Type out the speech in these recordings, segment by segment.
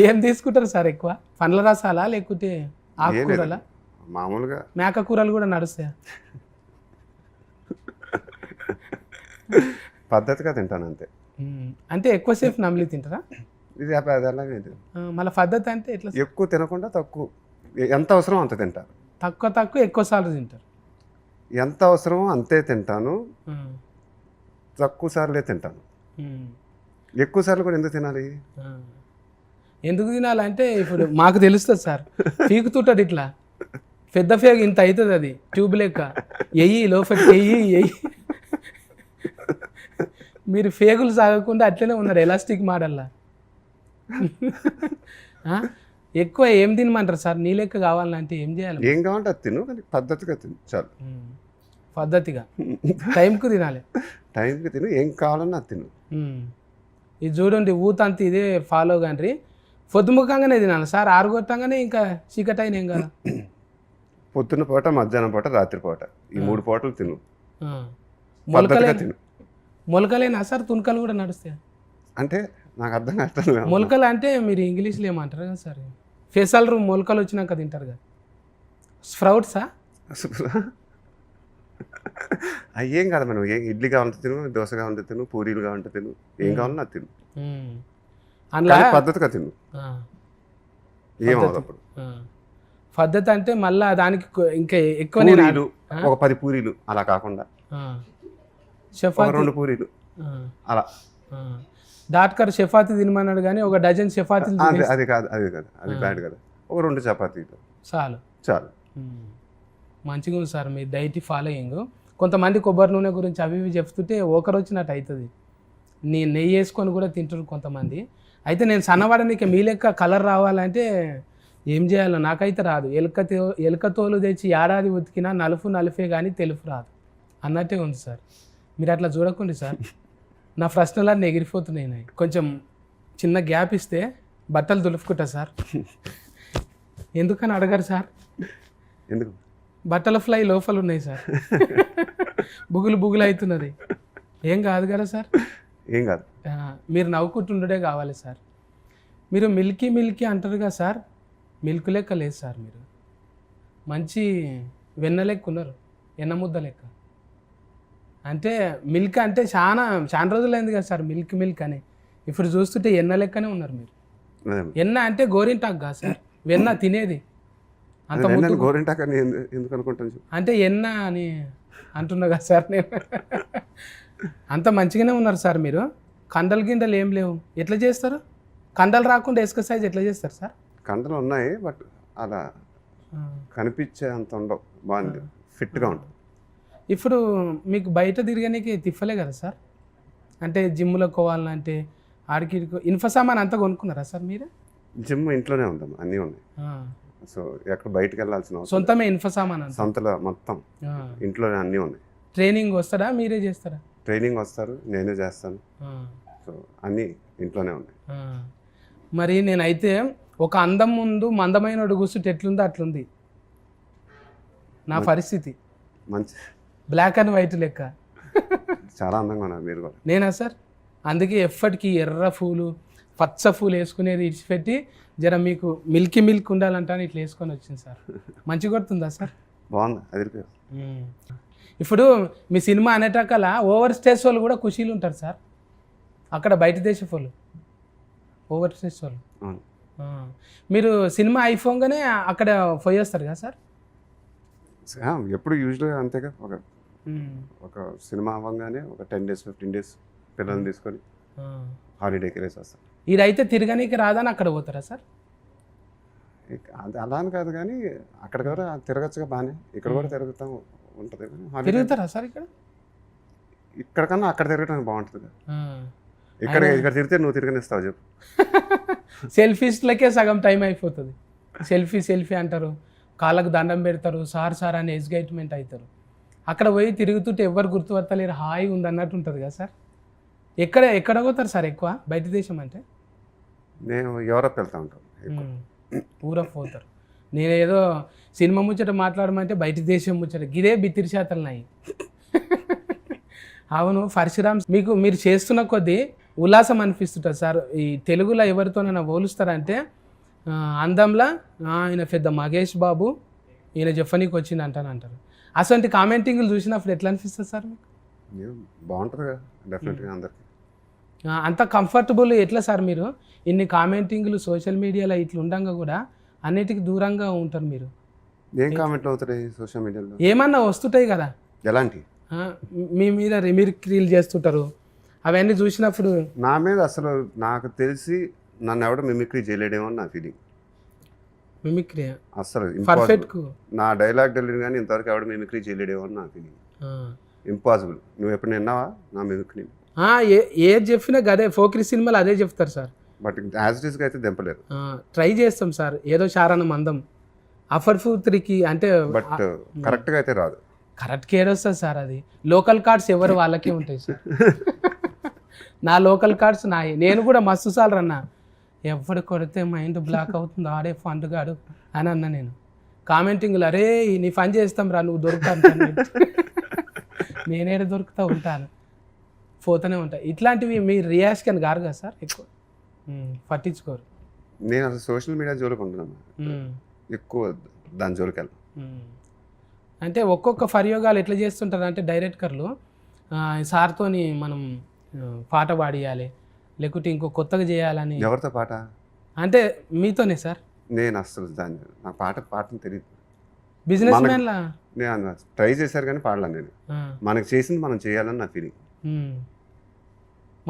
ఏం తీసుకుంటారు సార్ ఎక్కువ? పండ్ల రసాలా లేకపోతే ఆకుకూరలా? మామూలుగా మేక కూరలు కూడా నడుస్తాయా? పద్ధతిగా తింటాను అంతే. అంటే ఎక్కువసేపు నమిలి తింటారా? ఇది అది అలాగే ఇది. మళ్ళీ పద్ధతి అంటే ఎట్లా? ఎక్కువ తినకుండా తక్కువ, ఎంత అవసరం అంత తింటాను. తక్కువ ఎక్కువ సార్లు తింటారు. ఎంత అవసరమో అంతే తింటాను, తక్కువ సార్లే తింటాను. ఎక్కువ సార్లు కూడా ఎందుకు తినాలి? ఎందుకు తినాలంటే ఇప్పుడు మాకు తెలుస్తుంది సార్, పీకుతుంటుంది ఇట్లా పెద్ద ఫేగ్ ఇంత అవుతుంది, అది ట్యూబ్ లెక్క లోపలికి ఎయ్యి. మీరు ఫేగులు సాగకుండా అట్లనే ఉన్నారు ఎలాస్టిక్ మోడల్లా. ఎక్కువ ఏం తినమంటారు సార్? నీ లెక్క కావాలంటే ఏం చేయాలి? ఏం కావాలంటే అది తిను, కానీ పద్ధతిగా తిను చాలు. పద్ధతిగా టైంకు తినాలి. టైంకి తిను, ఏం కావాలన్నా అది తిను. ఇది చూడండి, ఊతంత ఇదే ఫాలో కానీ పొద్దుముఖంగానే తినాలి సార్. ఆరుగొట్టంగానే ఇంకా చీకటి అయిన ఏం కదా. పొద్దున్న పూట, మధ్యాహ్నం పూట, రాత్రి పూట, ఈ 3 పూటలు తిను. మొలకలేనా సార్? తునకలు కూడా నడుస్తాయి అంటే నాకు అర్థం కావట్లేదు. మొలకలు అంటే మీరు ఇంగ్లీష్లో ఏమంటారు కదా సార్? ఫెసల్ మొలకలు వచ్చినాక తింటారు కదా, స్ప్రౌట్సా? అయ్యేం కాదు, మనం ఇడ్లీ కావాలంటే తిను, దోశ కావాలంటే తిను, పూరీలు కావాలంటే తిను, ఏం కావాలన్నా అది తిను. అందులో పద్ధతిగా తిను, ఏమవుతుంది అప్పుడు. పద్ధతి అంటే మళ్ళీ దానికి ఇంకా ఎక్కువ ఒక 10 పూరీలు అలా కాకుండా 2 పూరీలు అలా. డాక్టర్ చపాతీ తినమన్నాడు కానీ ఒక డజన్ చపాతీలు అది కాదు, అది బ్యాడ్ కదా. ఒక 2 చపాతీలు చాలు. మంచిగా ఉంది సార్ మీ డైట్ ఫాలోయింగ్. కొంతమంది కొబ్బరి నూనె గురించి అవి ఇవి చెప్తుంటే ఒకరు వచ్చినట్టు అవుతుంది. నెయ్యి వేసుకొని కూడా తింటారు కొంతమంది. అయితే నేను సన్నవాడనికి మీ లెక్క కలర్ రావాలంటే ఏం చేయాలో నాకైతే రాదు. ఎలుకతోలు తెచ్చి ఏడాది ఉతికినా నలుఫే కానీ తెలుపు రాదు అన్నట్టే ఉంది సార్. మీరు అట్లా చూడకండి సార్, నా ప్రశ్నలన్నీ ఎగిరిపోతున్నాయి. కొంచెం చిన్న గ్యాప్ ఇస్తే బట్టలు దులుపుకుంటా సార్. ఎందుకని అడగారు సార్? ఎందుకు? బట్టల ఫ్లై లోపల ఉన్నాయి సార్, బుగులు అవుతున్నది. ఏం కాదు కదా సార్? ఏం కాదు, మీరు నవ్వుకుంటుండే కావాలి సార్. మీరు మిల్కీ అంటారు కదా సార్, మిల్క్ లెక్క లేదు సార్. మీరు మంచి వెన్న లెక్క ఉన్నారు, ఎన్న ముద్ద లెక్క. అంటే మిల్క్ అంటే చాలా రోజులైంది కదా సార్ మిల్క్ అని. ఇప్పుడు చూస్తుంటే ఎన్న లెక్కనే ఉన్నారు మీరు. ఎన్న అంటే గోరింటాకు కాదు సార్, వెన్న తినేది. అంత గోరింటాకు అని ఎందుకు అనుకుంటాను అంటే ఎన్న అని అంటున్నా కదా సార్ నేను. అంత మంచిగానే ఉన్నారు సార్ మీరు. కండలు గిండలు ఏం లేవు, ఎట్లా చేస్తారు? కండలు రాకుండా ఎక్సర్సైజ్ ఎట్లా చేస్తారు సార్? కండలు ఉన్నాయి, బట్ అలా కనిపించే అంత ఉండవు, బాగుంది, ఫిట్గా ఉంటుంది. ఇప్పుడు మీకు బయట తిరగడానికి తిప్పలే కదా సార్? అంటే జిమ్లో పోవాలంటే ఆడికి ఇన్ఫసామాన్ అంతా కొనుక్కున్నారా సార్ మీరు? జిమ్ ఇంట్లోనే ఉందాం, అన్నీ ఉన్నాయి. సో ఎక్కడ బయటకు వెళ్ళాల్సిన సొంతమే ఇన్ఫసామాన్ అంత సొంతలో మొత్తం ఇంట్లోనే అన్నీ ఉన్నాయి. ట్రైనింగ్ వస్తారా మీరే చేస్తారా? ట్రైనింగ్ వస్తారు, నేనే చేస్తాను. సో అన్నీ ఇంట్లోనే ఉన్నాయి. మరి నేనైతే ఒక అందం ముందు మందమైన కూర్చుంటే ఎట్లుందో అట్లుంది నా పరిస్థితి. మంచి బ్లాక్ అండ్ వైట్ లెక్క చాలా అందంగా ఉన్నారు మీరు కూడా. నేనా సార్? అందుకే ఎప్పటికీ ఎర్ర పూలు పచ్చ పూలు వేసుకునేది ఇడిచిపెట్టి జర మీకు మిల్క్ ఉండాలంటే ఇట్లా వేసుకొని వచ్చింది సార్. మంచి కొడుతుందా సార్? బాగుంది, అది. ఇప్పుడు మీ సినిమా అనేటకల ఓవర్ స్టేజ్ వాళ్ళు కూడా ఖుషీలు ఉంటారు సార్. అక్కడ బయట దేశ వాళ్ళు ఓవర్ స్టేజ్ వాళ్ళు. మీరు సినిమా అయిపోగానే అక్కడ పోయేస్తారు కదా సార్? ఎప్పుడు యూజువల్గా అంతేగా. ఒక సినిమా అవ్వగానే ఒక 10 days 15 days పిల్లల్ని తీసుకొని హాలిడేకి వెళ్ళేసి వస్తాం. ఇదైతే తిరగనీకి రాదని అక్కడ పోతారా సార్? అలా అని కాదు, కానీ అక్కడ కూడా తిరగచ్చుగా బాగానే, ఇక్కడ కూడా తిరుగుతాం ఉంటుంది. తిరుగుతారా సార్? ఇక్కడ కన్నా అక్కడ తిరగడానికి బాగుంటుంది. ఇక్కడ తిరిగితే నువ్వు తిరగనిస్తావు చెప్పు. సెల్ఫీస్లకే సగం టైం అయిపోతుంది. సెల్ఫీ అంటారు, కాళ్ళకు దండం పెడతారు, సార్ అని ఎగ్జైట్మెంట్ అవుతారు. అక్కడ పోయి తిరుగుతుంటే ఎవరు గుర్తుపడతలేరు, హాయి ఉంది అన్నట్టు ఉంటుంది కదా సార్. ఎక్కడ పోతారు సార్ ఎక్కువ బయట దేశం అంటే? నేను యూరప్ వెళ్తా ఉంటాను. ఊరప్ పోతారు. నేనేదో సినిమా ముచ్చట మాట్లాడమంటే బయట దేశం ముచ్చట గిదే బిత్తిరి శాతలు నాయి. అవును పరశురామ్, మీరు చేస్తున్న కొద్దీ ఉల్లాసం అనిపిస్తుంటుంది సార్. ఈ తెలుగులో ఎవరితోనైనా పోలుస్తారంటే అందంలా ఆయన పెద్ద మహేష్ బాబు, ఈయన చెప్పనీకి వచ్చింది అంటారు. అసలు కామెంటింగ్లు చూసినప్పుడు ఎట్లా అనిపిస్తుంది సార్ మీకు? బాగుంటుంది కదా డెఫినెట్గా అందరికి. అంత కంఫర్టబుల్ ఎట్లా సార్ మీరు ఇన్ని కామెంటింగ్లు సోషల్ మీడియాలో ఇట్లా ఉండగా కూడా అన్నిటికీ దూరంగా ఉంటారు మీరు? ఏం కామెంట్లు అవుతాయి సోషల్ మీడియాలో? ఏమన్నా వస్తుంటాయి కదా, ఎలాంటి? మీ మీద రిమిక్రీలు చేస్తుంటారు, అవన్నీ చూసినప్పుడు నా మీద అసలు నాకు తెలిసి నన్ను ఎవడో మిమిక్రీ చేయలేడేమో అని నా ఫీలింగ్. మిమిక్రీ అసలు పర్ఫెక్ట్. నా డైలాగ్ డెలివరీ కానీ ఇంతవరకు ఎవడో మిమిక్రీ చేయలేడేమో అని నా ఫీలింగ్. ఇంపాసిబుల్. నువ్వు ఎప్పుడు విన్నావా నా మిమిక్రీ? ఏది చెప్పినా అదే ఫోక్రీ సినిమాలు అదే చెప్తారు సార్. బట్ యాజ్ ఇట్ ఈస్గా అయితే దింపలేరు. ట్రై చేస్తాం సార్, ఏదో చారణం అందం అఫర్ ఫూత్రికి అంటే, బట్ కరెక్ట్గా అయితే రాదు. కరెక్ట్గా ఏడొస్తుంది సార్. అది లోకల్ కార్డ్స్ ఎవరు వాళ్ళకే ఉంటాయి సార్. నా లోకల్ కార్డ్స్ నాయి. నేను కూడా మస్తు సార్లు అన్నా, ఎవడు కొడితే మైండ్ బ్లాక్ అవుతుంది ఆడే ఫండ్ గాడు అని అన్నా. నేను కామెంటింగ్లు అరే నీ పని చేస్తాం రా నువ్వు దొరుకుతాను, నేనేడ దొరుకుతూ ఉంటాను, పోతూనే ఉంటా. ఇట్లాంటివి మీ రియాక్షన్ గారు కదా సార్, ఎక్కువ పట్టించుకోరు. నేను అసలు సోషల్ మీడియా జోలికి ఉంటున్నాను, ఎక్కువ దాని జోలికి వెళ్ళను. అంటే ఒక్కొక్క ప్రయోగాలు ఎట్లా చేస్తుంటారు అంటే డైరెక్టర్లు సార్తోని మనం పాట పాడియాలి లేకుంటే ఇంకో కొత్తగా చేయాలని. ఎవరితో పాట అంటే మీతోనే సార్? నేను అసలు దాన్ని నాకు పాటని తెలియదు. బిజినెస్ మ్యాన్లా నేను ట్రై చేశారు కానీ పాడలా. నేను మనకు చేసింది మనం చేయాలని నా ఫీలింగ్.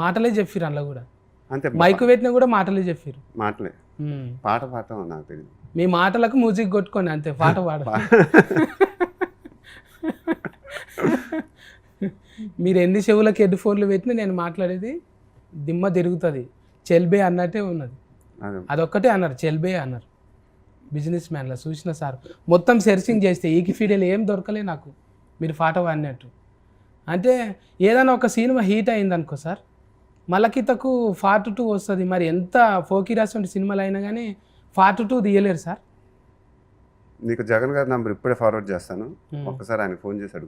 మాటలే చెప్పిరు అందులో కూడా, అంతే. మైక్ పెట్టినా కూడా మాటలే చెప్పిరు. మాటలే. పాట నాకు తెలియదు. మీ మాటలకు మ్యూజిక్ కొట్టుకోండి అంతే, పాట పాడ. మీరు ఎన్ని చెవులకు హెడ్ ఫోన్లు పెట్టినా నేను మాట్లాడేది దిమ్మ తిరుగుతుంది. చెల్బే అన్నట్టే ఉన్నది, అదొక్కటే అన్నారు, చెల్బే అన్నారు. బిజినెస్ మ్యాన్లో చూసిన సార్ మొత్తం సెర్చింగ్ చేస్తే ఈకిఫీడియాలో ఏం దొరకలే నాకు మీరు పాట పాడినట్టు. అంటే ఏదైనా ఒక సినిమా హీట్ అయింది అనుకో సార్, మలకితకు పార్ట్ 2 వస్తుంది. మరి ఎంత ఫోకీరాస్ వంటి సినిమాలు అయినా కానీ పార్ట్ 2 తీయలేరు సార్. నీకు జగన్ గారి నంబర్ ఇప్పుడే ఫార్వర్డ్ చేస్తాను, ఒక్కసారి ఆయన ఫోన్ చేశాడు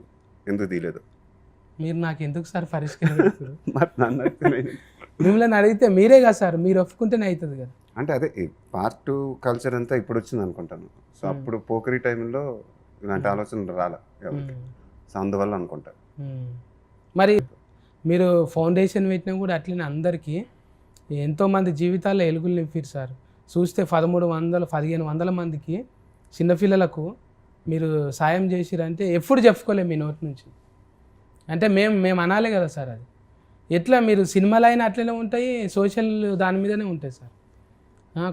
ఎందుకు తీయలేదు. మీరు నాకు ఎందుకు సార్ పరిష్కరిస్తారు? మిమ్మల్ని అడిగితే మీరే కదా సార్, మీరు ఒప్పుకుంటేనే అవుతుంది కదా. అంటే అదే పార్ట్ 2 కల్చర్ అంతా ఇప్పుడు వచ్చింది అనుకుంటాను. సో అప్పుడు పోకరీ టైంలో ఇలాంటి ఆలోచనలు రాలే, సో అందువల్ల అనుకుంటా. మరి మీరు ఫౌండేషన్ పెట్టినా కూడా అట్లనే అందరికీ ఎంతోమంది జీవితాల్లో ఎలుగులు నింపారు సార్. చూస్తే 1300-1500 మందికి చిన్నపిల్లలకు మీరు సాయం చేసిరంటే ఎప్పుడు చెప్పుకోలేము మీ నోటి నుంచి. అంటే మేము అనాలి కదా సార్. అది ఎట్లా మీరు సినిమాలు అయినా అట్లనే ఉంటాయి, సోషల్ దాని మీదనే ఉంటాయి సార్.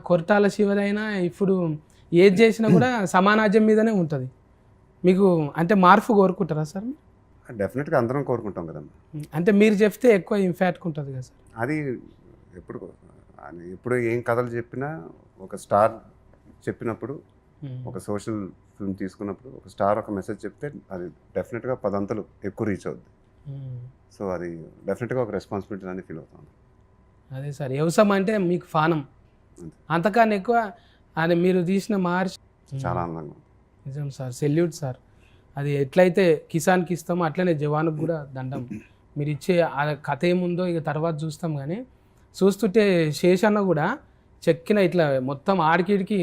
కొరటాల శివదైనా ఇప్పుడు ఏది చేసినా కూడా సమానాజ్యం మీదనే ఉంటుంది. మీకు అంటే మార్పు కోరుకుంటారా సార్? డెఫినెట్గా అందరం కోరుకుంటాం కదమ్మా. అంటే మీరు చెప్తే ఎక్కువ ఇంపాక్ట్ ఉంటుంది కదా సార్. అది ఎప్పుడు ఏం కథలు చెప్పినా ఒక స్టార్ చెప్పినప్పుడు, ఒక సోషల్ ఫిల్మ్ తీసుకున్నప్పుడు ఒక స్టార్ ఒక మెసేజ్ చెప్తే అది డెఫినెట్గా 10 అంతలు ఎక్కువ రీచ్ అవుద్ది. సో అది డెఫినెట్గా ఒక రెస్పాన్సిబిలిటీ అని ఫీల్ అవుతాను. అదే సార్, వ్యవసాయం అంటే మీకు ఫానం, అంతకన్నా ఎక్కువ అది మీరు తీసిన మార్చి చాలా ఆనందంగా. నిజం సార్, సెల్యూట్ సార్. అది ఎట్లయితే కిసాన్కి ఇస్తామో అట్లనే జవాన్కి కూడా దండం. మీరు ఇచ్చే ఆ కథ ఏముందో ఇక తర్వాత చూస్తాం. కానీ చూస్తుంటే శేషన్న కూడా చెక్కిన ఇట్లా మొత్తం ఆడికిడికి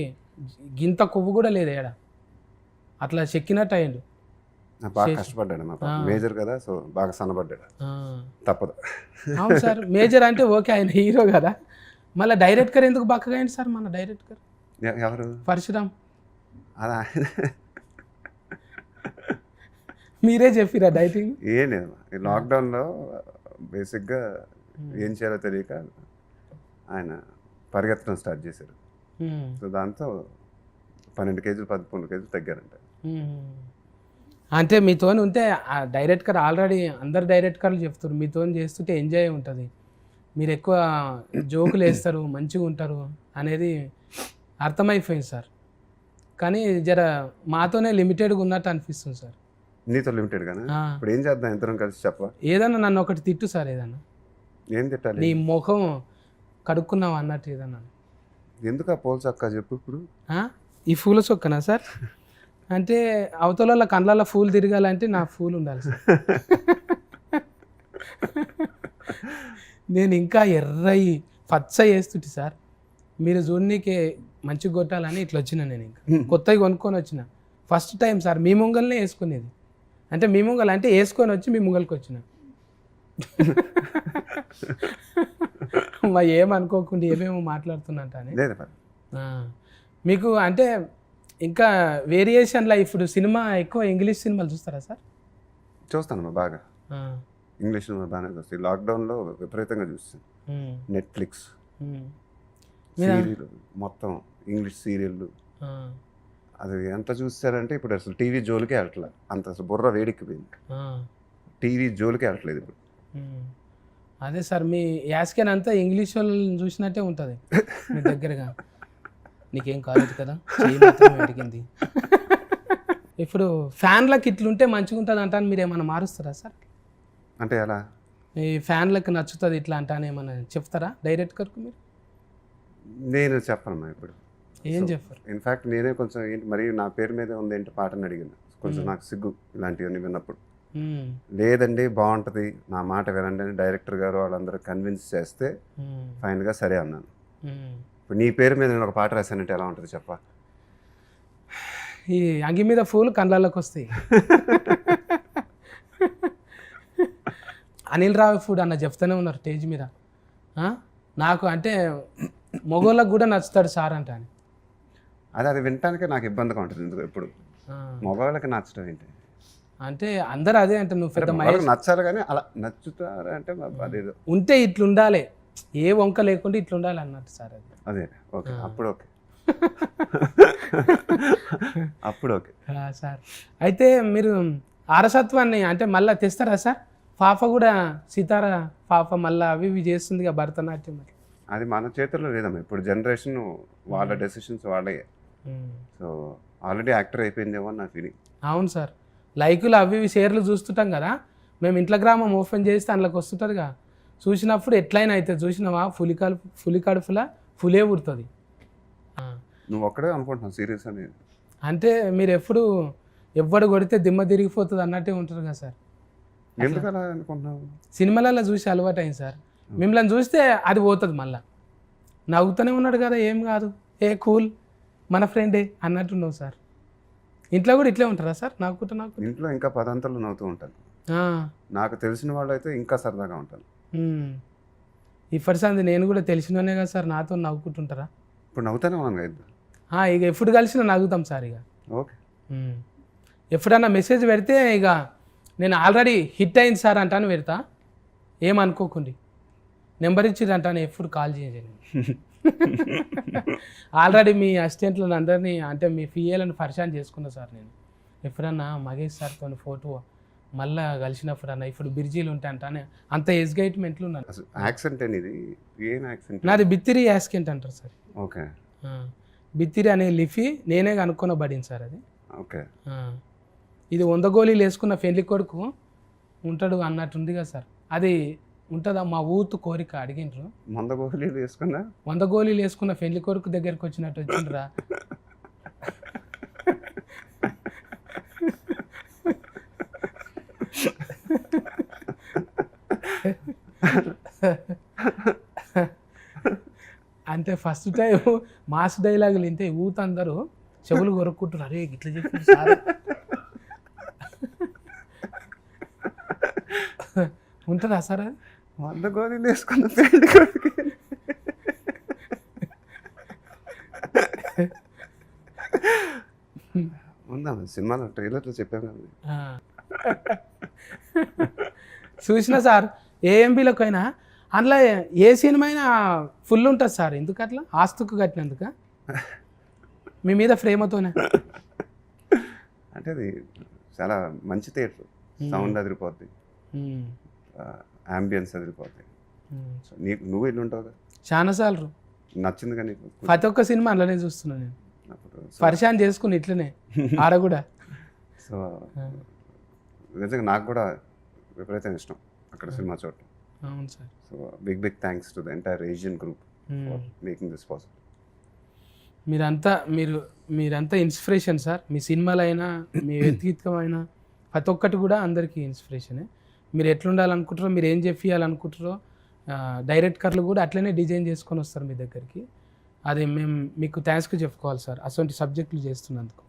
గింత కొవ్వు కూడా లేదు ఏడ, అట్లా చెక్కినట్టు అయ్యిండు. బాగా కష్టపడ్డాడు, మేజర్ కదా, సో బాగా సన్నబడ్డాడు, తప్పదు. అవును సార్, మేజర్ అంటే ఓకే, ఆయన హీరో కదా. మళ్ళీ డైరెక్టర్ ఎందుకు బక్కగా అయింది సార్? మన డైరెక్టర్ ఎవరు? పరశురామ్. అలా మీరే చెప్పిరా డైటింగ్? ఏం లేదు, లాక్డౌన్లో బేసిక్గా ఏం చేయాలో తెలియక ఆయన పరిగెత్తడం స్టార్ట్ చేశారు. సో దాంతో 12 కేజీలు 13 కేజీలు తగ్గారంట. అంటే మీతోని ఉంటే ఆ డైరెక్టర్ ఆల్రెడీ అందరు డైరెక్టర్లు చెప్తారు మీతో చేస్తుంటే ఎంజాయ్ ఉంటుంది, మీరు ఎక్కువ జోకులు వేస్తారు, మంచిగా ఉంటారు అనేది అర్థమైపోయింది సార్. కానీ జర మాతోనే లిమిటెడ్గా ఉన్నట్టు అనిపిస్తుంది సార్. నీతో లిమిటెడ్ గానే? ఇప్పుడు ఏం చేద్దాం ఇద్దరం కలిసి చెప్ప. ఏదన్నా నన్ను ఒకటి తిట్టు సార్, ఏదన్నా. ఏం తిట్టాలి? నీ ముఖం కడుక్కున్నావు అన్నట్టు ఏదన్నా. ఎందుకు ఆ పూల చొక్కా చెప్పు ఇప్పుడు? ఈ పూల చొక్కనా సార్? అంటే అవతల కండ్ల పూలు తిరగాలంటే నా పూలు ఉండాలి సార్. నేను ఇంకా ఎర్రయి పచ్చ వేస్తుంటే సార్ మీరు చూడనీకే మంచిగా కొట్టాలని ఇట్లా వచ్చిన నేను ఇంకా కొత్తగా కొనుక్కొని వచ్చిన ఫస్ట్ టైం సార్ మీ ముంగల్నే వేసుకునేది అంటే మీ ముంగల్ అంటే వేసుకొని వచ్చి మీ ముంగల్కి వచ్చిన మా ఏమనుకోకుండా ఏమేమో మాట్లాడుతున్నట్టు అని మీకు అంటే ఇంకా వేరియేషన్లో ఇప్పుడు సినిమా ఎక్కువ ఇంగ్లీష్ సినిమాలు చూస్తారా సార్? చూస్తాను బాగా, ఇంగ్లీష్ సినిమా బాగానే చూస్తాయి. లాక్డౌన్లో విపరీతంగా చూస్తాను. నెట్ఫ్లిక్స్ సీరియల్ మొత్తం ఇంగ్లీష్ సీరియళ్ళు అది ఎంత చూస్తారంటే ఇప్పుడు అసలు టీవీ జోలికే వెళ్ళట్లే, అంత అసలు బుర్ర వేడెక్కిపోయింది, టీవీ జోలికే వెళ్ళట్లేదు ఇప్పుడు. అదే సార్ మీ యాస్కెన్ అంతా ఇంగ్లీష్ వాళ్ళని చూసినట్టే ఉంటుంది మీ దగ్గరగా. నీకేం కాలేదు కదా అడిగింది. ఇప్పుడు ఫ్యాన్లకి ఇట్లుంటే మంచిగా ఉంటుంది అంటాను, మీరు ఏమైనా మారుస్తారా సార్? అంటే ఎలా ఈ ఫ్యాన్లకు నచ్చుతుంది ఇట్లా అంటాను ఏమన్నా చెప్తారా డైరెక్ట్ కరకు మీరు? నేను చెప్పను ఇప్పుడు, ఏం చెప్పారు? ఇన్ఫ్యాక్ట్ నేనే కొంచెం ఏంటి మరి నా పేరు మీద ఉంది ఏంటి పాటని అడిగాను, కొంచెం నాకు సిగ్గు ఇలాంటివన్నీ విన్నప్పుడు. లేదండి బాగుంటుంది నా మాట వినండి అని డైరెక్టర్ గారు వాళ్ళందరూ కన్విన్స్ చేస్తే ఫైనల్గా సరే అన్నాను. ఇప్పుడు నీ పేరు మీద నేను ఒక పాట రాశానంటే ఎలా ఉంటుంది చెప్పా? ఈ అంగి మీద పూలు కళ్ళలోకి వస్తాయి. అనిల్ రావిపూడి అన్న చెప్తూనే ఉన్నారు స్టేజ్ మీద, నాకు అంటే మగోళ్ళకు కూడా నచ్చుతాడు సార్ అంట అని. అది వినటానికే నాకు ఇబ్బందిగా ఉంటుంది ఎందుకు ఎప్పుడు మగవాళ్ళకి నచ్చడం ఏంటి అంటే అందరూ అదే అంటే నువ్వు పెద్ద నచ్చాలి కానీ అలా నచ్చుతారు అంటే అదేదో ఉంటే ఇట్లుండాలి, ఏ వంక లేకుండా ఇట్లుండాలి అన్నట్టు సార్. అది అదే ఓకే, అప్పుడు ఓకే, అప్పుడు ఓకే సార్. అయితే మీరు ఆరసత్వాన్ని అంటే మళ్ళీ తెస్తారా సార్? పాప కూడా సితార పాప మళ్ళీ అవి ఇవి చేస్తుంది భరతనాట్యం. అది మన చేతుల్లో లేదమ్మా, ఇప్పుడు జనరేషన్ వాళ్ళ డెసిషన్స్ వాళ్ళే. సో ఆల్రెడీ యాక్టర్ అయిపోయిందేమో నా ఫీలింగ్. అవును సార్, లైకులు అవి ఇవి షేర్లు చూస్తుంటాం కదా మేము, ఇంట్లో గ్రామం ఓపెన్ చేస్తే అందులోకి వస్తుంటుందిగా, చూసినప్పుడు ఎట్లయినా అవుతుంది. చూసినావా పులి కడుపులా పులే పుడుతుంది. నువ్వు ఒక్కడే అనుకుంటున్నావు సీరియస్ అనేది అంటే మీరు ఎప్పుడు ఎవ్వడు కొడితే దిమ్మ తిరిగిపోతుంది అన్నట్టే ఉంటారు కదా సార్. ఎందుకలా అనుకుంటున్నావు? సినిమాలలో చూసి అలవాటు అయింది సార్, మిమ్మల్ని చూస్తే అది పోతుంది మళ్ళీ. నవ్వుతూనే ఉన్నాడు కదా ఏం కాదు, ఏ కూల్ మన ఫ్రెండే అన్నట్టున్నావు సార్. ఇంట్లో కూడా ఇట్లే ఉంటారా సార్? నాకు ఇంట్లో ఇంకా పదంతలు నవ్వుతూ ఉంటాను, నాకు తెలిసిన వాళ్ళు అయితే ఇంకా సరదాగా ఉంటాను. ఇప్పటి నేను కూడా తెలిసినోనే కదా సార్, నాతో నవ్వుకుంటుంటారా? ఇప్పుడు నవ్వుతానే ఉన్నాను కదా, ఇక ఎప్పుడు కలిసినా నవ్వుతాం సార్. ఇక ఓకే, ఎప్పుడన్నా మెసేజ్ పెడితే ఇక నేను ఆల్రెడీ హిట్ అయింది సార్ అంటాను పెడతా, ఏమనుకోకండి. నెంబర్ ఇచ్చిర్రు అంటాను, ఎప్పుడు కాల్ చేయండి. ఆల్రెడీ మీ అసిస్టెంట్లను అందరినీ అంటే మీ పిఏలను పరిచయం చేసుకున్నా సార్ నేను. ఎప్పుడన్నా మగేష్ సార్తో ఫోటో మళ్ళీ కలిసినప్పుడు అన్న ఇప్పుడు బిర్జీలు ఉంటాయి అంటానే అంత ఎగ్జైట్మెంట్లు ఉన్నాను. యాక్సెంట్ అనేది ఏం యాక్సెంట్? నాది బిత్తిరి యాస్కెంట్ అంటారు సార్. ఓకే, బిత్తిరి అనే లిఫీ నేనే కనుక్కొనబడింది సార్ అది. ఓకే, ఇది 100 గోళీలు వేసుకున్న పెళ్లి కొడుకు ఉంటాడు అన్నట్టుంది కదా సార్, అది ఉంటుందా? మా ఊతు కోరిక అడిగిండ్రు. 100 గోళీలు వేసుకున్నా 100 గోళీలు వేసుకున్న పెళ్లి కొడుకు దగ్గరికి వచ్చినట్టు వచ్చిండ్రా. అంటే ఫస్ట్ టైం మాస్ డైలాగులు వింటే ఊత అందరూ చెవులు కొరుక్కుంటారు, అరే ఇట్లా చెప్పారు సార్. ఉంటుందా సార్? 100 గోళీలు వేసుకున్న పెళ్లి కొడుకు ఉందా సినిమాలో ట్రైలర్లో చెప్పాను కదా. చూసిన సార్ ఏఎంబీలోకి అయినా అందులో ఏ సినిమా అయినా ఫుల్ ఉంటుంది సార్. ఎందుకు అట్లా? ఆస్తుకు కట్టినందుక మీ మీద ప్రేమతోనే? అంటే అది చాలా మంచి థియేటర్, సౌండ్ అదిరిపోద్ది, అంబియన్స్ అదిరిపోద్ది. నువ్వు ఇల్లు ఉంటావు కదా చాలా సార్లు, నచ్చింది కానీ ప్రతి ఒక్క సినిమా అందులోనే చూస్తున్నాను నేను, పరిశాన్ చేసుకుని ఇట్లనే ఆడ కూడా. సో నిజంగా నాకు కూడా విపరీతంగా ఇష్టం అక్కడ సినిమా చూడటం. అవును sir. So big thanks to the entire Asian group for making this possible. మీరంతా ఇన్స్పిరేషన్ సార్. మీ సినిమాలైనా మీ వ్యక్తిత్వమైనా ప్రతి ఒక్కటి కూడా అందరికీ ఇన్స్పిరేషనే. మీరు ఎట్లుండాలనుకుంటారో, మీరు ఏం చెప్పాలనుకుంటారో డైరెక్టర్లు కూడా అట్లనే డిజైన్ చేసుకొని వస్తారు మీ దగ్గరికి. అది మేము మీకు థ్యాంక్స్ చెప్పుకోవాలి సార్ అటువంటి సబ్జెక్టులు చేస్తున్నందుకు.